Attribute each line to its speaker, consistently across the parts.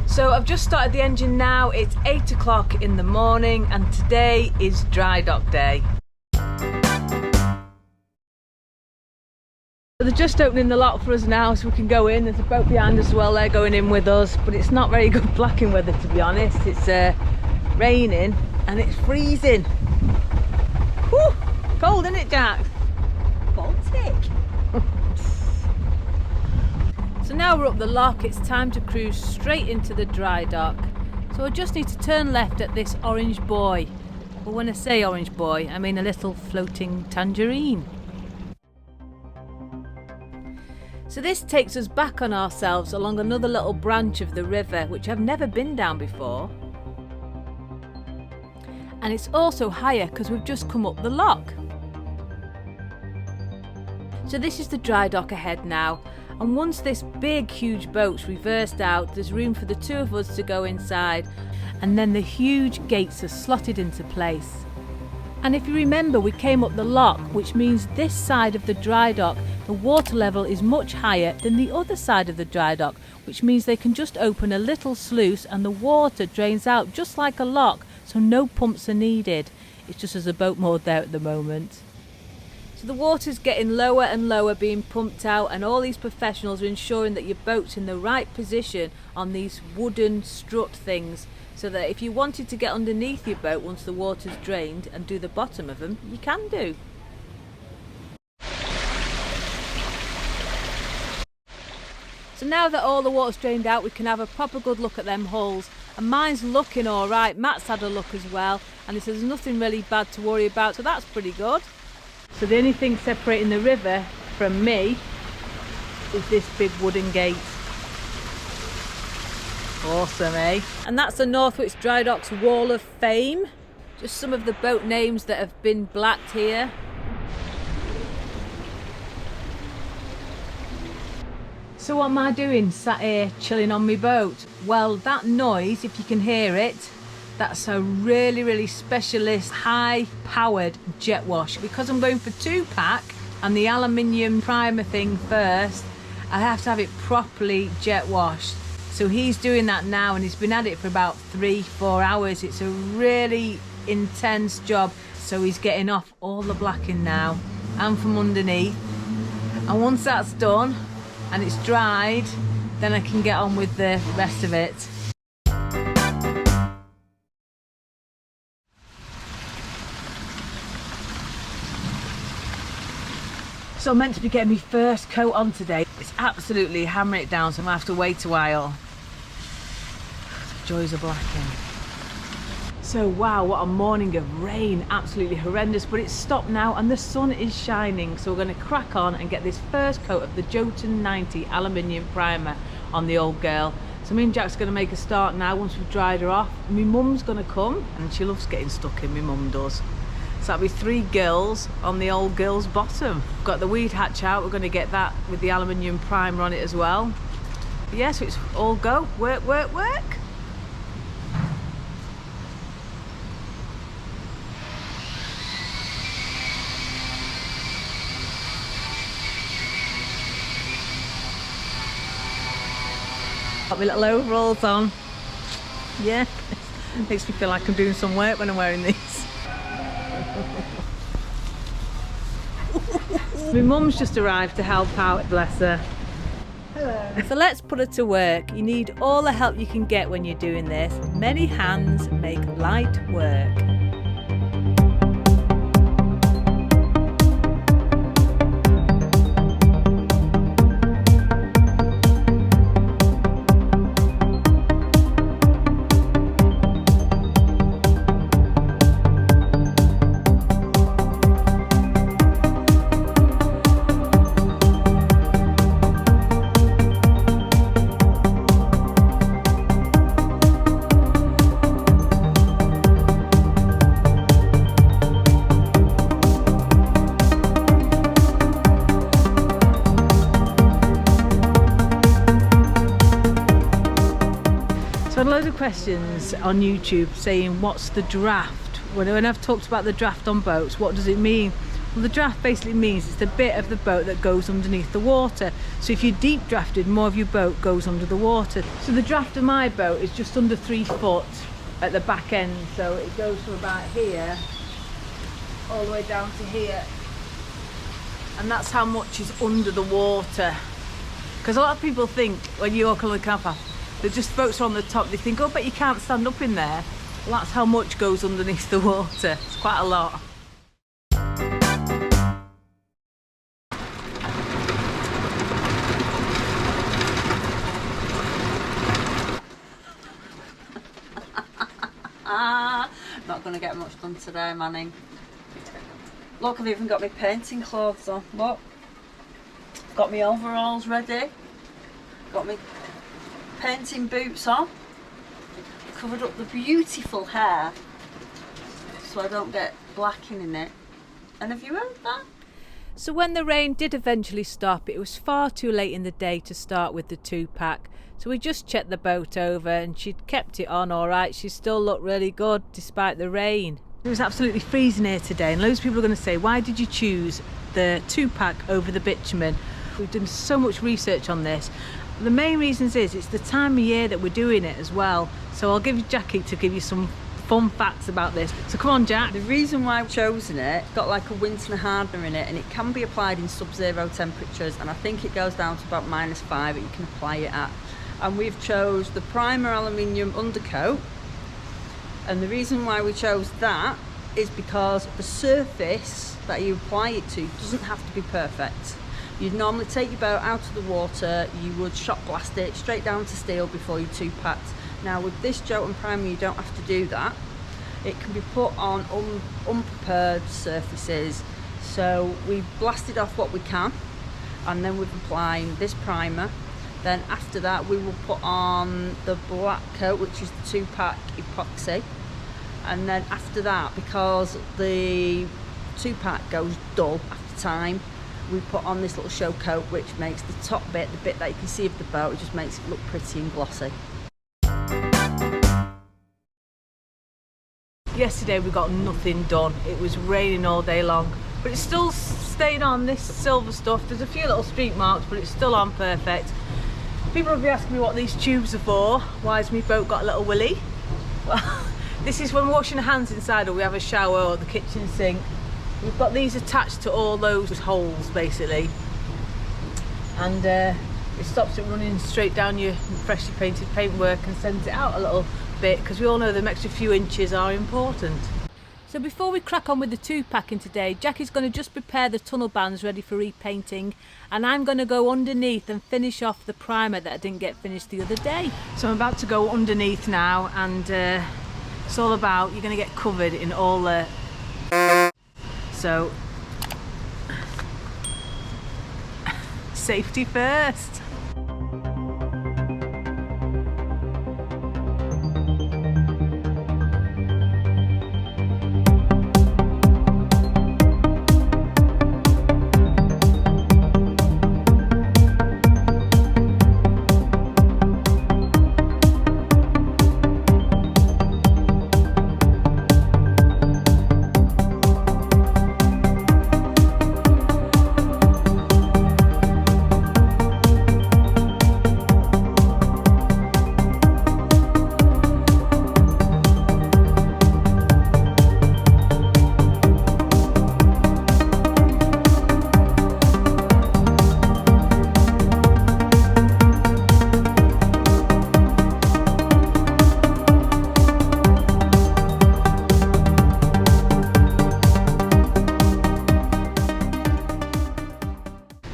Speaker 1: So I've just started the engine now. It's 8 o'clock in the morning and today is dry dock day. They're just opening the lock for us now so we can go in. There's a boat behind us as well, they're going in with us, but it's not very good blacking weather, to be honest. It's raining and it's freezing. Whew, cold, isn't it, Jack? Baltic. So now we're up the lock, it's time to cruise straight into the dry dock. So I just need to turn left at this orange buoy. Well, when I say orange buoy, I mean a little floating tangerine. So this takes us back on ourselves along another little branch of the river, which I've never been down before. And it's also higher because we've just come up the lock. So this is the dry dock ahead now. And once this big, huge boat's reversed out, there's room for the two of us to go inside. And then the huge gates are slotted into place. And if you remember, we came up the lock, which means this side of the dry dock, the water level is much higher than the other side of the dry dock, which means they can just open a little sluice and the water drains out just like a lock, so no pumps are needed. It's just there's a boat moored there at the moment. So the water's getting lower and lower, being pumped out, and all these professionals are ensuring that your boat's in the right position on these wooden strut things, so that if you wanted to get underneath your boat once the water's drained and do the bottom of them, you can do. So now that all the water's drained out, we can have a proper good look at them hulls. And mine's looking all right. Matt's had a look as well, and he says there's nothing really bad to worry about, so that's pretty good. So the only thing separating the river from me is this big wooden gate. Awesome, eh? And that's the Northwich Dry Dock's Wall of Fame. Just some of the boat names that have been blacked here. So what am I doing sat here chilling on my boat? Well, that noise, if you can hear it, that's a really specialist high-powered jet wash. Because I'm going for 2-pack and the aluminium primer thing first, I have to have it properly jet washed. So he's doing that now and he's been at it for about 3-4 hours. It's a really intense job. So he's getting off all the blacking now and from underneath. And once that's done and it's dried, then I can get on with the rest of it. So I'm meant to be getting my first coat on today. It's absolutely hammering it down, so I'm gonna have to wait a while. The joys of blacking. So wow, what a morning of rain, absolutely horrendous, but it's stopped now and the sun is shining. So we're gonna crack on and get this first coat of the Jotun 90 aluminium primer on the old girl. So me and Jack's gonna make a start now once we've dried her off. My mum's gonna come and she loves getting stuck in, my mum does. So that'll be 3 girls on the old girl's bottom. We've got the weed hatch out, we're gonna get that with the aluminium primer on it as well. But yeah, so it's all go, work. Got my little overalls on. Yeah, makes me feel like I'm doing some work when I'm wearing these. My mum's just arrived to help out, bless her. Hello. So let's put her to work. You need all the help you can get when you're doing this. Many hands make light work. So I had loads of questions on YouTube saying what's the draft? When I've talked about the draft on boats, what does it mean? Well, the draft basically means it's the bit of the boat that goes underneath the water. So if you're deep drafted, more of your boat goes under the water. So the draft of my boat is just under 3 foot at the back end. So it goes from about here all the way down to here. And that's how much is under the water. Because a lot of people think when you walk on the canal path, that just boats are on the top, they think, oh, but you can't stand up in there. Well, that's how much goes underneath the water. It's quite a lot.
Speaker 2: Not going to get much done today, Manning. Look, I've even got my painting clothes on. Look, got my overalls ready. Got my painting boots on. Covered up the beautiful hair so I don't get blacking in it. And have you heard that?
Speaker 1: So when the rain did eventually stop, it was far too late in the day to start with the 2-pack. So we just checked the boat over and she'd kept it on all right. She still looked really good despite the rain. It was absolutely freezing here today, and loads of people are going to say, why did you choose the 2-pack over the bitumen? We've done so much research on this. The main reasons is it's the time of year that we're doing it as well. So I'll give you Jackie to give you some fun facts about this. So come on, Jack.
Speaker 2: The reason why I've chosen it, got like a winter hardener in it, and it can be applied in sub-zero temperatures, and I think it goes down to about -5 that you can apply it at. And we've chose the primer aluminium undercoat, and the reason why we chose that is because the surface that you apply it to doesn't have to be perfect. You'd normally take your boat out of the water, you would shot blast it straight down to steel before you 2-packed. Now with this Jotun primer you don't have to do that. It can be put on unprepared surfaces. So we've blasted off what we can, and then we've applied this primer. Then after that we will put on the black coat, which is the 2-pack epoxy. And then after that, because the 2-pack goes dull after time, we put on this little show coat, which makes the top bit, the bit that you can see of the boat, it just makes it look pretty and glossy.
Speaker 1: Yesterday we got nothing done. It was raining all day long, but it's still stayed on, this silver stuff. There's a few little streak marks, but it's still on perfect. People will be asking me what these tubes are for. Why has my boat got a little willy? Well, this is when we're washing our hands inside, or we have a shower, or the kitchen sink. We've got these attached to all those holes basically, and it stops it running straight down your freshly painted paintwork and sends it out a little bit, because we all know the extra few inches are important. So before we crack on with the 2-packing today, Jackie's going to just prepare the tunnel bands ready for repainting, and I'm going to go underneath and finish off the primer that I didn't get finished the other day. So I'm about to go underneath now, and it's all about, you're going to get covered in all the... So, safety first.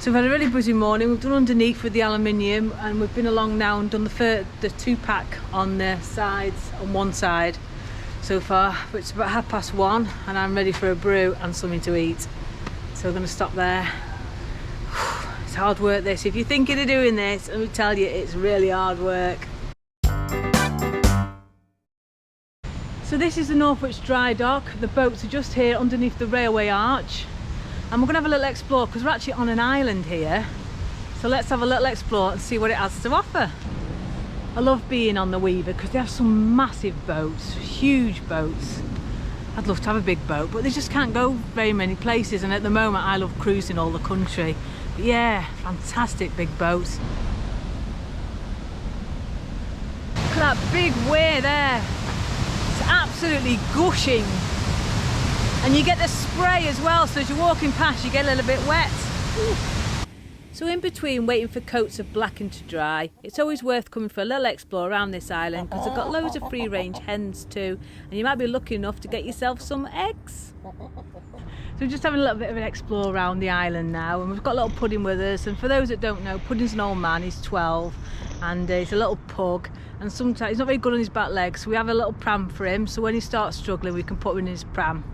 Speaker 1: So we've had a really busy morning. We've done underneath with the aluminium, and we've been along now and done the 2-pack on the sides on one side so far. But it's about 1:30 and I'm ready for a brew and something to eat. So we're going to stop there. It's hard work this. If you're thinking of doing this, let me tell you, it's really hard work. So this is the Northwich Dry Dock. The boats are just here underneath the railway arch. And we're going to have a little explore, because we're actually on an island here. So let's have a little explore and see what it has to offer. I love being on the Weaver because they have some massive boats, huge boats. I'd love to have a big boat, but they just can't go very many places, and at the moment I love cruising all the country. But yeah, fantastic big boats. Look at that big weir there. It's absolutely gushing. And you get the spray as well, so as you're walking past you get a little bit wet. Ooh. So in between waiting for coats of blacking to dry, it's always worth coming for a little explore around this island, because they've got loads of free range hens too, and you might be lucky enough to get yourself some eggs. So we're just having a little bit of an explore around the island now, and we've got little Pudding with us. And for those that don't know, Pudding's an old man, he's 12, and he's a little pug, and sometimes he's not very good on his back legs, so we have a little pram for him, so when he starts struggling we can put him in his pram.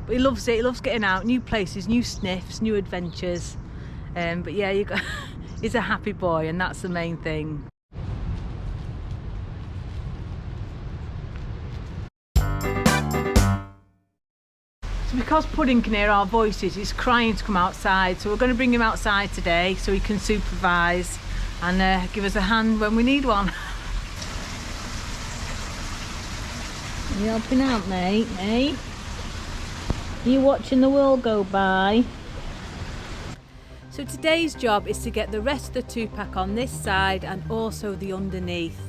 Speaker 1: But he loves it, he loves getting out, new places, new sniffs, new adventures. But yeah, he's a happy boy, and that's the main thing. So because Pudding can hear our voices, he's crying to come outside, so we're going to bring him outside today so he can supervise and give us a hand when we need one. You helping out, mate? Eh? Are you watching the world go by? So today's job is to get the rest of the 2-pack on this side and also the underneath.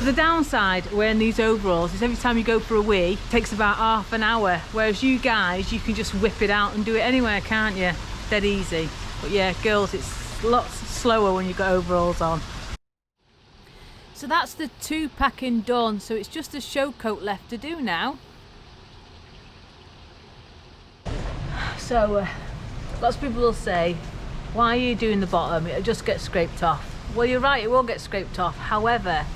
Speaker 1: So the downside wearing these overalls is every time you go for a wee, it takes about half an hour, whereas you guys, you can just whip it out and do it anywhere, can't you? Dead easy. But yeah, girls, it's lots slower when you've got overalls on. So that's the 2-packing done, so it's just a show coat left to do now. So lots of people will say, why are you doing the bottom? It'll just get scraped off. Well, you're right, it will get scraped off. However,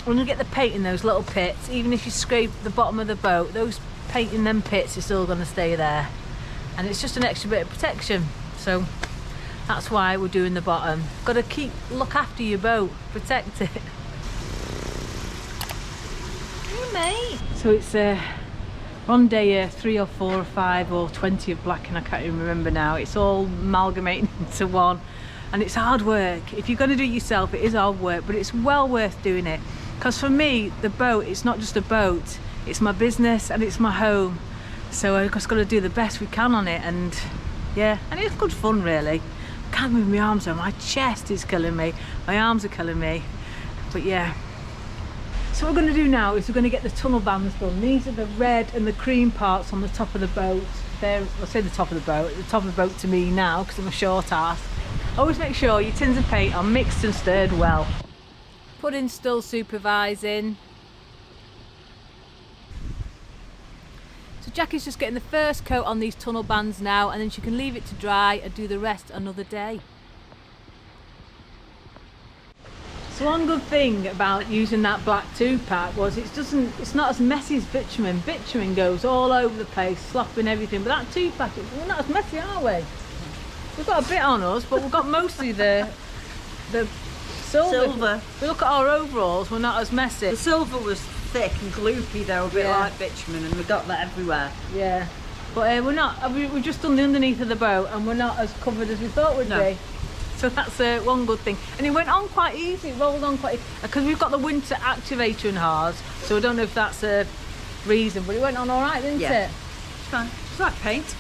Speaker 1: when you get the paint in those little pits, even if you scrape the bottom of the boat, those paint in them pits is still going to stay there, and it's just an extra bit of protection. So that's why we're doing the bottom. Got to look after your boat, protect it. Hey mate. So it's on day 3 or 4 or 5 or 20 of blacking, I can't even remember now. It's all amalgamating into one, and it's hard work. If you're going to do it yourself, it is hard work, but it's well worth doing it. Because for me, the boat, it's not just a boat, it's my business and it's my home. So I've just got to do the best we can on it, and yeah, and it's good fun really. I can't move my arms around, my chest is killing me, my arms are killing me, but yeah. So what we're going to do now is we're going to get the tunnel bands done. These are the red and the cream parts on the top of the boat. They're, I'll say the top of the boat to me now because I'm a short ass. Always make sure your tins of paint are mixed and stirred well. Pudding's still supervising. So Jackie's just getting the first coat on these tunnel bands now, and then she can leave it to dry and do the rest another day. So one good thing about using that black 2-pack was it's not as messy as bitumen. Bitumen goes all over the place, slopping everything, but that 2-pack, we're not as messy, are we? We've got a bit on us, but we've got mostly the silver. We look at our overalls, we're not as messy.
Speaker 2: The silver was thick and gloopy though, a bit like bitumen, and we got that everywhere.
Speaker 1: Yeah, but we're not. We've just done the underneath of the boat, and we're not as covered as we thought we'd be. So that's one good thing. And it went on quite easy, it rolled on quite, because we've got the winter activator in ours, so I don't know if that's a reason, but it went on all right, didn't it?
Speaker 2: It's fine. It's like paint.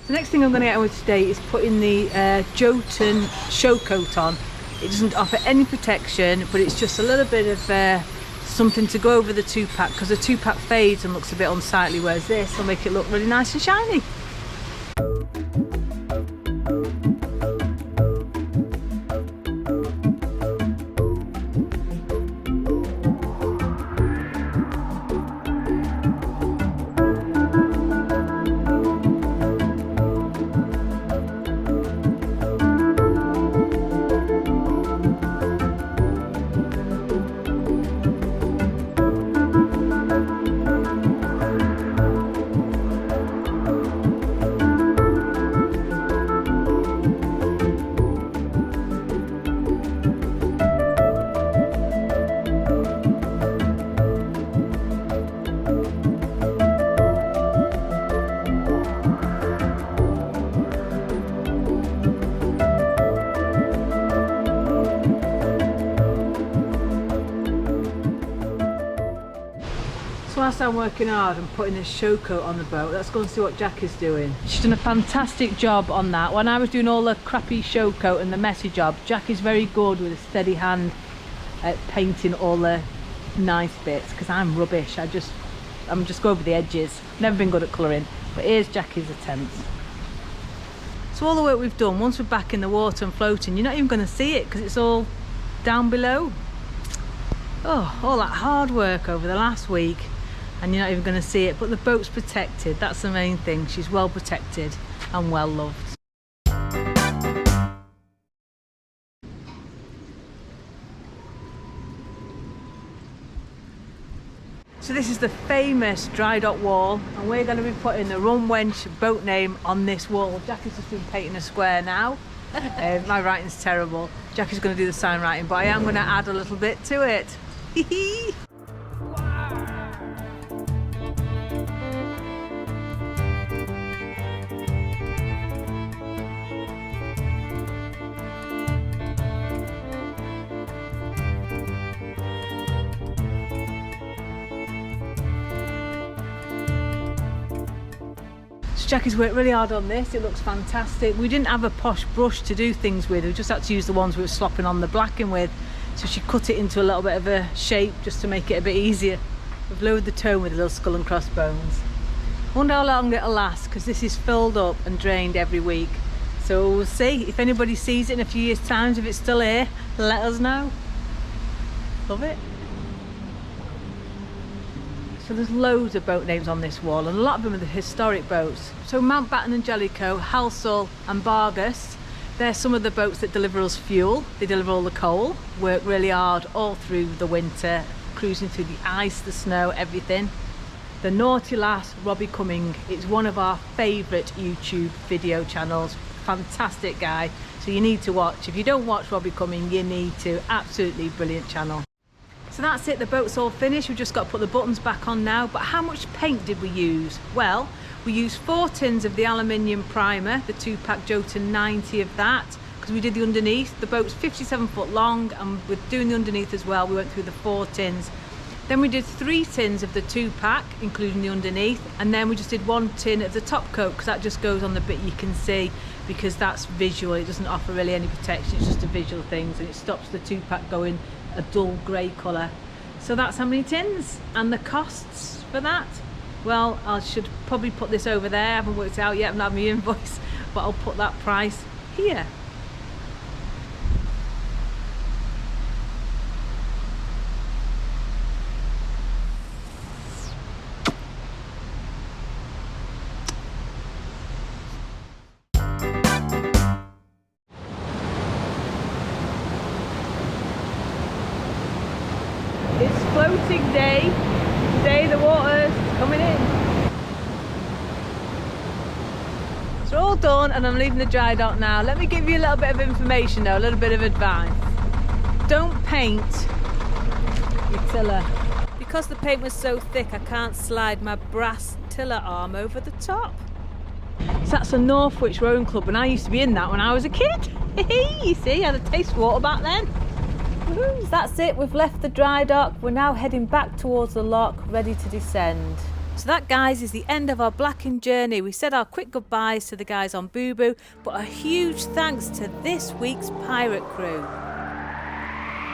Speaker 1: The next thing I'm going to get on with today is putting the Jotun show coat on. It doesn't offer any protection, but it's just a little bit of something to go over the 2-pack, because the 2-pack fades and looks a bit unsightly, whereas this will make it look really nice and shiny. So whilst I'm working hard and putting this show coat on the boat, let's go and see what Jack is doing. She's done a fantastic job on that. When I was doing all the crappy show coat and the messy job, Jack is very good with a steady hand at painting all the nice bits, because I'm rubbish. I'm just go over the edges. Never been good at colouring, but here's Jackie's attempts. So all the work we've done, once we're back in the water and floating, you're not even going to see it because it's all down below. Oh, all that hard work over the last week, and you're not even going to see it, but the boat's protected. That's the main thing. She's well protected and well loved. So this is the famous dry dock wall, and we're going to be putting the Rum Wench boat name on this wall. Jackie's just been painting a square now. My writing's terrible. Jackie's going to do the sign writing, but I am going to add a little bit to it. Jackie's worked really hard on this. It looks fantastic. We didn't have a posh brush to do things with. We just had to use the ones we were slopping on the blacking with. So she cut it into a little bit of a shape just to make it a bit easier. We've lowered the tone with a little skull and crossbones. I wonder how long it'll last, because this is filled up and drained every week. So we'll see. If anybody sees it in a few years' time, if it's still here, let us know. Love it. So there's loads of boat names on this wall, and a lot of them are the historic boats. So Mountbatten and Jellicoe, Halsall and Bargus, they're some of the boats that deliver us fuel. They deliver all the coal, work really hard all through the winter, cruising through the ice, the snow, everything. The Naughty Lass, Robbie Cumming, it's one of our favourite YouTube video channels. Fantastic guy, so you need to watch. If you don't watch Robbie Cumming, you need to. Absolutely brilliant channel. So that's it, the boat's all finished. We've just got to put the buttons back on now. But how much paint did we use? Well, we used 4 tins of the aluminium primer, the 2-pack Jotun 90 of that, because we did the underneath. The boat's 57 foot long, and with doing the underneath as well, we went through the 4 tins. Then we did 3 tins of the 2-pack, including the underneath, and then we just did 1 tin of the top coat, because that just goes on the bit you can see, because that's visual. It doesn't offer really any protection, it's just a visual thing, and it stops the 2-pack going a dull grey colour. So that's how many tins, and the costs for that. Well, I should probably put this over there. I haven't worked it out yet, I haven't had my invoice, but I'll put that price here. It's floating day. Today the water's coming in. It's all done and I'm leaving the dry dock now. Let me give you a little bit of information though, a little bit of advice. Don't paint your tiller. Because the paint was so thick, I can't slide my brass tiller arm over the top. So that's a Northwich Rowing Club, and I used to be in that when I was a kid. You see, I had a taste of water back then. So that's it, we've left the dry dock. We're now heading back towards the lock, ready to descend. So that, guys, is the end of our blacking journey. We said our quick goodbyes to the guys on Boo Boo, but a huge thanks to this week's pirate crew.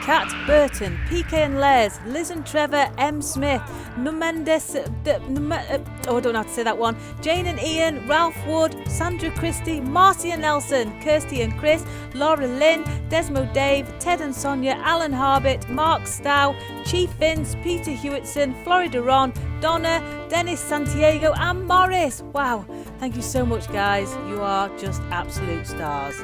Speaker 1: Kat, Burton, PK and Les, Liz and Trevor, M. Smith, Numendes, I don't know how to say that one, Jane and Ian, Ralph Wood, Sandra Christie, Marcia Nelson, Kirsty and Chris, Laura Lynn, Desmo Dave, Ted and Sonia, Alan Harbit, Mark Stow, Chief Vince, Peter Hewitson, Florida Ron, Donna, Dennis Santiago and Morris. Wow, thank you so much, guys. You are just absolute stars.